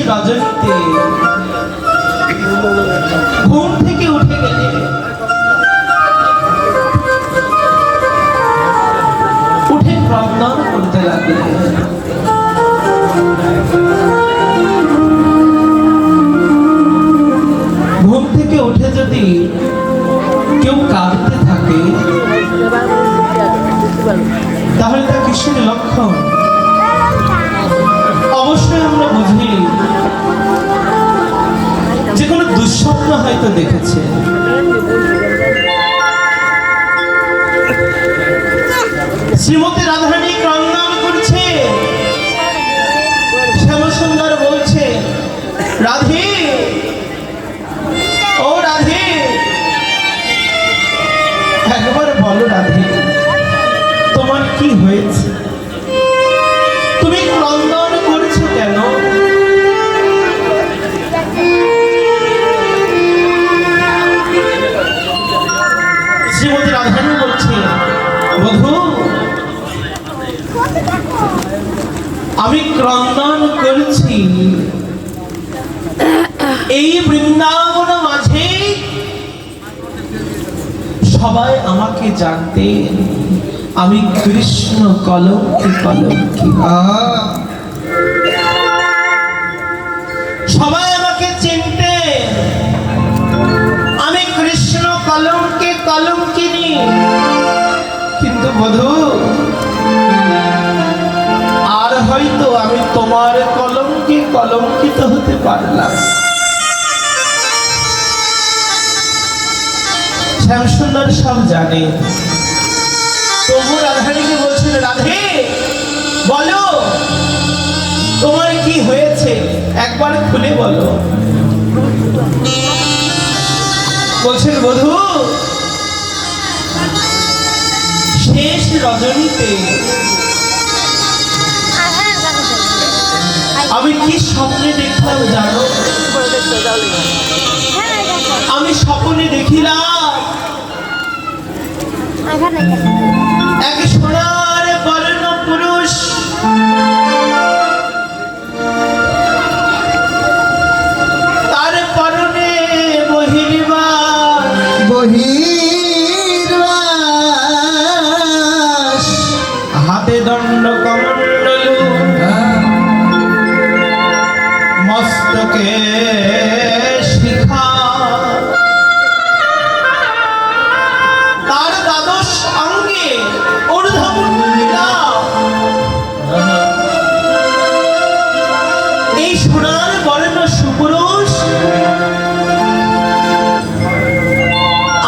রজনীতে ঘুম থেকে উঠে গেলে উঠে ক্রন্দন করতে লাগলে। ঘুম থেকে উঠে যদি কেউ কাঁদতে থাকে তাহলে তা কিসের লক্ষণ? অবশ্যই আমরা বুঝি যে কোনো দুঃস্বপ্ন হয়তো দেখেছে। শ্রীমতী রাধারানী ক্রন্দন করছে, শ্যামসুন্দর বলছে, রাধে, ও রাধে, একবার বলো রাধে, তোমার কি হয়েছে? তুমি ক্রন্দন করছো কেন? শ্রীমতী রাধারানী বলছে, বধূ, আমি ক্রন্দন করছি এই বৃন্দাবন মাঝে সবাই আমাকে জানতেন আমি কৃষ্ণ কলঙ্কি কলঙ্কি। সবাই আমাকে চিনতেন আমি কৃষ্ণ কলঙ্কি কলঙ্কিনী। কিন্তু বধূ, আর হয়তো আমি তোমার কলঙ্কে কলঙ্কিত হতে পারলাম। শ্যামসুন্দর সব জানে, তবু রাধারানীকে বলছেন, রাধে, বলো তোমার কি হয়েছে, একবার খুলে বলো। বলছেন, বধূ, শেষ রজনীতে আমি কি স্বপ্নে দেখলাম জানো? আমি স্বপ্নে দেখিলাম এক সোনার বর্ণ পুরুষ তার পরনে বহির্বাস, হাতে দণ্ড কমণ্ডলু, মস্তকে শিখা, তার দ্বাদশ অঙ্গে ঊর্ধ্বমুণ্ডিতা। এই সোনার বর্ণ সুপুরুষ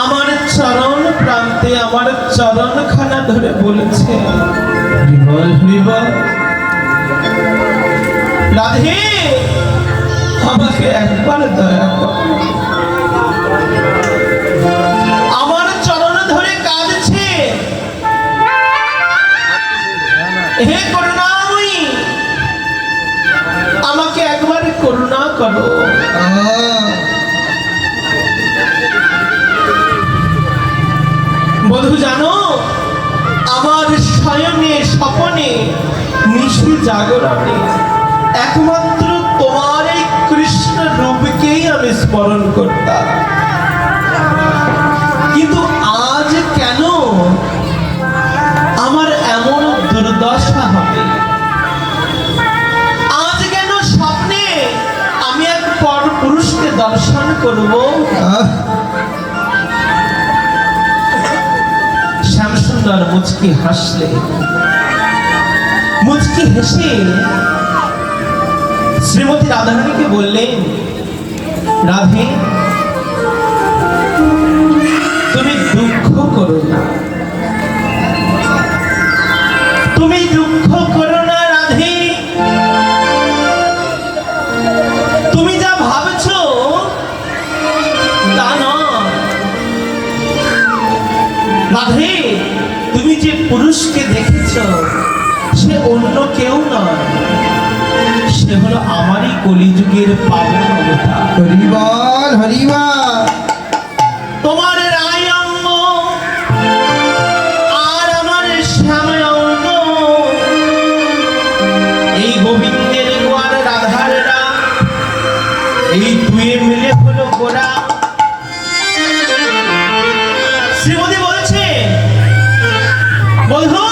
আমার চরণ প্রান্তে আমার চরণখানা ধরে বলেছে, হরিবল হরিবল, রাধে, আমাকে একবার দয়া কর। আমার চরণ ধরে কাঁদছে, হে করুণাময়ী, আমাকে একবার করুণা করো। বধূ জানো, আমার শয়নে স্বপনে নিশি জাগরণে একমাত্র তোমার এই কৃষ্ণ রূপকেই আমি স্মরণ করতাম। কিন্তু আজ কেন আমার এমন দুর্দশা হবে? আজ কেন স্বপ্নে আমি এক পর পুরুষকে দর্শন করব? শ্যামসুন্দর মুচকি হাসলে, মুচকি হেসে শ্রীমতী রাধারানীকে বললেন, রাধে, তুমি দুঃখ করো না, তুমি দুঃখ করো না রাধে। তুমি যা ভাবছো তা না রাধে। তুমি যে পুরুষকে দেখেছ সে অন্য কেউ নয়, সে হলো আমারই কলিযুগের পাবন অবতার। হরিবল হরিবল। তোমার রায় অঙ্গ আর আমার শ্যাম অঙ্গ, এই গোবিন্দের গোয়ার রাধার রাম এই দুয়ে মিলে হলো গোড়া। শ্রীমতী বলছে, বন্ধু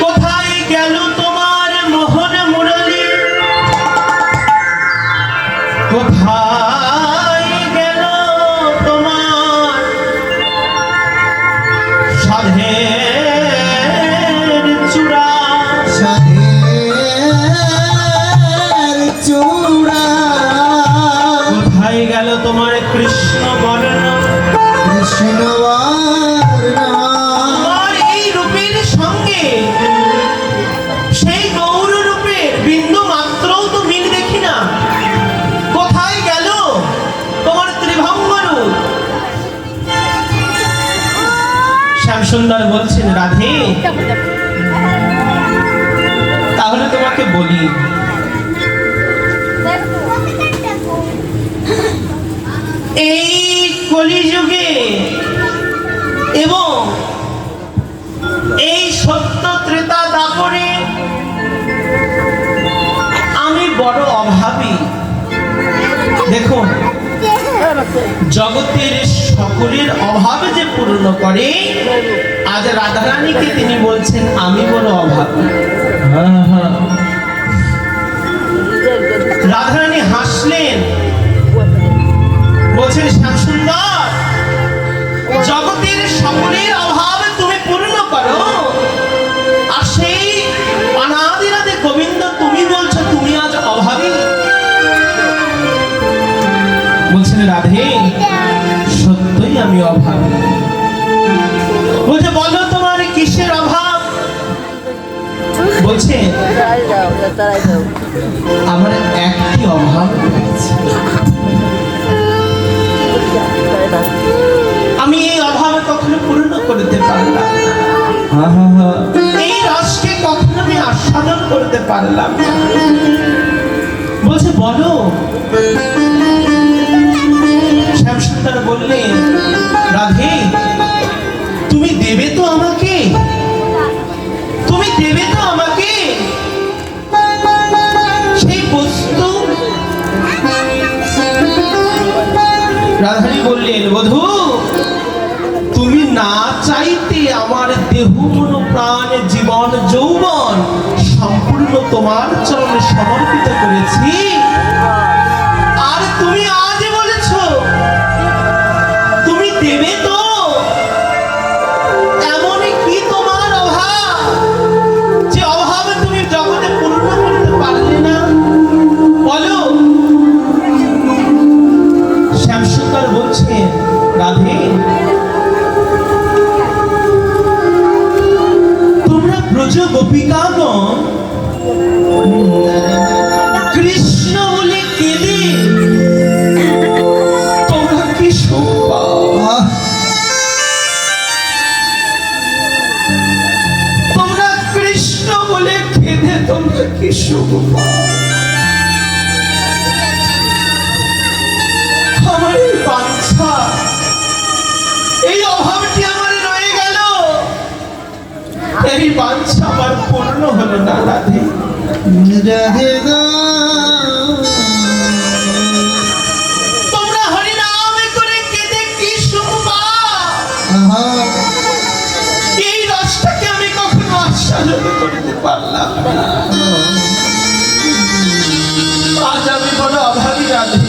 কোথায় গেল তোমার মোহন মুরলী, কোথায় গেল তোমার সাধের চূড়া, সাধের চূড়া, কোথায় গেল তোমার কৃষ্ণ বর্ণ, কৃষ্ণ বর্ণ, তোমার এই রূপের সঙ্গে সেই গৌর রূপের বিন্দু মাত্রও তো মিল দেখি না। কোথায় গেল তোমার ত্রিভঙ্গ রূপ? শ্যামসুন্দর বলছেন, রাধে তাহলে তোমাকে বলি, এই কলিযুগে এবং এই সত্য ত্রেতা দাপরে আমি বড় অভাবী। দেখুন, জগতের সকলের অভাবে যে পূর্ণ করে, আজ রাধারানীকে তিনি বলছেন আমি বড় অভাবী। রাধারানী হাসলেন, বলছেন শ্যামসুন্দর, জগতের সকলের অভাব তুমি পূর্ণ করো, আর সেই অনাদিরাধে গোবিন্দ তুমি বলছো তুমি আজ অভাবী। বলছেন রাধে সত্যই আমি অভাবী। বলছে বলো তোমার কিসের অভাব? বলছে আমার একটি অভাব রয়েছে, আমি এই অভাব কখনো পূর্ণ করতে পারলাম না, এই রসকে কখনো আমি আস্বাদন করতে পারলাম না। বলছে বলো। শ্যামসুন্দর বললেন, রাধে তুমি দেবে তো আমাকে, তুমি দেবে তো আমাকে সেই বস্তু? রাধারানী বললেন, বধূ তুমি না চাইতে আমার দেহ মন প্রাণ জীবন যৌবন সম্পূর্ণ তোমার চরণে সমর্পিত করেছি, আর তুমি আজ বলেছো তুমি দেবে তো? এমন কি তোমার অভাব যে অভাব তুমি জগতে পূর্ণ করতে পারলে না? বলো। শ্যামসুন্দর বলছে, রাধে তোমরা ব্রজ গোপিকাগণ কৃষ্ণ বলে কেঁদে তোমরা কি সুখ পাও? তোমরা কৃষ্ণ বলে কেঁদে তোমরা কি সুখ পাও? আমার এই বাঞ্ছা, এই অভাবটি আমার রয়ে গেল, এই বাঞ্ছা আমার পূর্ণ হলো না। রাধে রাধে গো, তোমরা হরিনাম করে কেঁদে কি সুখ পাও? এই রসটাকে আমি কখনো আস্বাদন করতে পারলাম না। আজ আমি বড় অভাবী। রাধে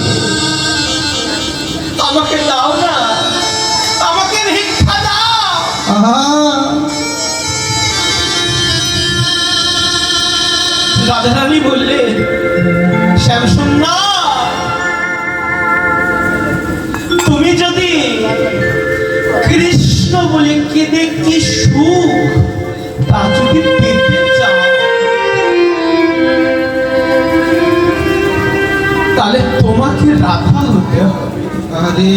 আমাকে দাও না, আমাকে ভিক্ষা দাও। রাধারানী বললেন, শ্যামসুন্দর তুমি যদি কৃষ্ণ বলে কেঁদে কি সুখ তা যদি পেতে চাও, তাহলে তোমাকে রাধা হতে হবে। আরে